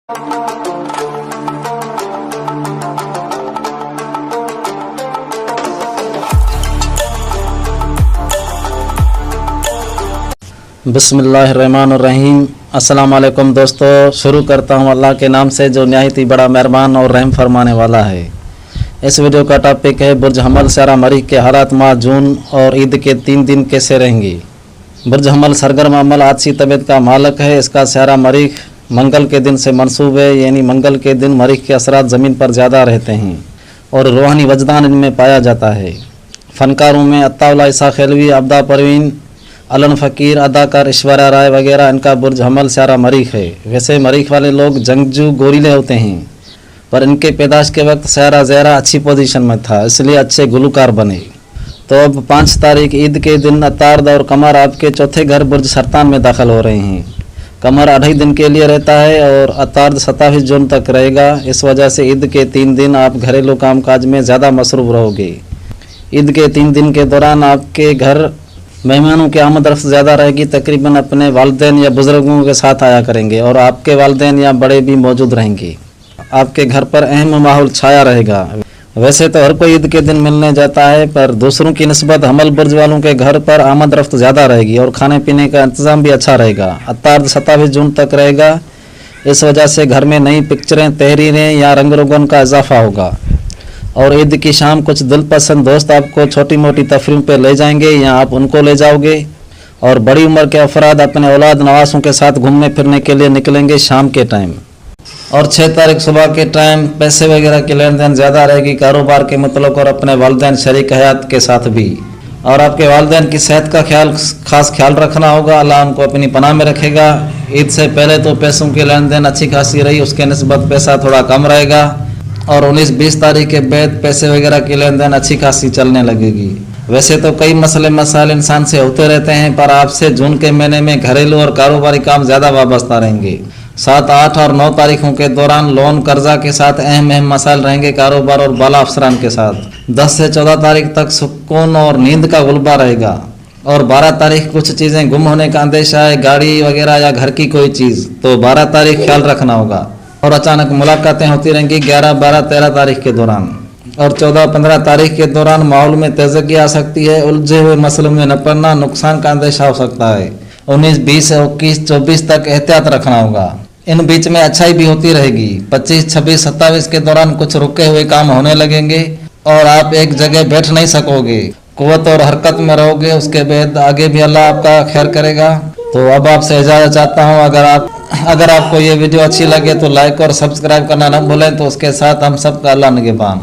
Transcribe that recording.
बिस्मिल्लाहिर्रहमानिर्रहीम। अस्सलाम वालेकुम दोस्तों, शुरू करता हूँ अल्लाह के नाम से जो निहायत ही बड़ा मेहरबान और रहम फरमाने वाला है। इस वीडियो का टॉपिक है बुर्ज हमल स्यारा मरीख के हालात माह जून और ईद के 3 दिन कैसे रहेंगे। बुर्ज हमल सरगर्म अमल आदसी तबीयत का मालक है। इसका स्यारा मरीख मंगल के दिन से मंसूब है, यानी मंगल के दिन मरीख के असरात ज़मीन पर ज़्यादा रहते हैं और रूहानी वजदान इनमें पाया जाता है। फ़नकारों में अत्ताउल्लाह ईसा खिलवी, अब्दा परवीन, अलन फ़कीर, अदाकार ऐश्वर्या राय वगैरह इनका बुर्ज हमल स्यारा मरीख है। वैसे मरीख वाले लोग जंगजू गोरीले होते हैं, पर इनके पैदाश के वक्त स्यारा ज़हरा अच्छी पोजीशन में था, इसलिए अच्छे गुलकार बने। तो अब 5 तारीख ईद के दिन अतार्द और कमर आपके चौथे घर बुर्ज सरतान में दाखिल हो रहे हैं। कमर 2.5 दिन के लिए रहता है और अतार्द 27 जून तक रहेगा। इस वजह से ईद के 3 दिन आप घरेलू कामकाज में ज़्यादा मसरूफ़ रहोगे। ईद के 3 दिन के दौरान आपके घर मेहमानों की आमद रफ्त ज़्यादा रहेगी। तकरीबन अपने वालिदैन या बुज़ुर्गों के साथ आया करेंगे और आपके वालिदैन या बड़े भी मौजूद रहेंगे। आपके घर पर अहम माहौल छाया रहेगा। वैसे तो हर कोई ईद के दिन मिलने जाता है, पर दूसरों की निस्बत हमल बुर्ज वालों के घर पर आमद रफ्त ज़्यादा रहेगी और खाने पीने का इंतज़ाम भी अच्छा रहेगा। अतार्द 27 जून तक रहेगा। इस वजह से घर में नई पिक्चरें, तहरीरें या रंग रोगन का इजाफा होगा। और ईद की शाम कुछ दिलपसंद दोस्त आपको छोटी मोटी तफरीह पे ले जाएंगे या आप उनको ले जाओगे। और बड़ी उम्र के अफराद अपने औलाद नवासों के साथ घूमने फिरने के लिए निकलेंगे शाम के टाइम। और 6 तारीख सुबह के टाइम पैसे वगैरह की लेन देन ज़्यादा रहेगी, कारोबार के मतलब और अपने वालिदैन शरीक हयात के साथ भी। और आपके वालिदैन की सेहत का खास ख्याल रखना होगा। अल्लाह उनको अपनी पनाह में रखेगा। ईद से पहले तो पैसों की लेन देन अच्छी खासी रही, उसके निस्बत पैसा थोड़ा कम रहेगा। और 19-20 तारीख के बाद पैसे वगैरह की लेन देन अच्छी खासी चलने लगेगी। वैसे तो कई मसले मसाइल इंसान से होते रहते हैं, पर आपसे जून के महीने में घरेलू और कारोबारी काम ज़्यादा वाबस्ता रहेंगे। 7, 8 और 9 तारीखों के दौरान लोन कर्जा के साथ अहम मसाइल रहेंगे कारोबार और बाला अफसरान के साथ। 10 से 14 तारीख तक सुकून और नींद का गुलबा रहेगा। और 12 तारीख कुछ चीज़ें गुम होने का अंदेशा है, गाड़ी वगैरह या घर की कोई चीज़, तो 12 तारीख ख्याल रखना होगा। और अचानक मुलाकातें होती रहेंगी 11, 12, 13 तारीख के दौरान। और 14, 15 तारीख के दौरान माहौल में तेज़गी आ सकती है। उलझे हुए मसलों में न पड़ना, नुकसान का अंदेशा हो सकता है। 19, 20, 21, 24 तक एहतियात रखना होगा। इन बीच में अच्छाई भी होती रहेगी। 25, 26, 27 के दौरान कुछ रुके हुए काम होने लगेंगे और आप एक जगह बैठ नहीं सकोगे, कुव्वत और हरकत में रहोगे। उसके बाद आगे भी अल्लाह आपका खैर करेगा। तो अब आपसे इजाज़त चाहता हूँ। अगर आपको ये वीडियो अच्छी लगे तो लाइक और सब्सक्राइब करना न भूलें। तो उसके साथ हम सबका अल्लाह निगहबान।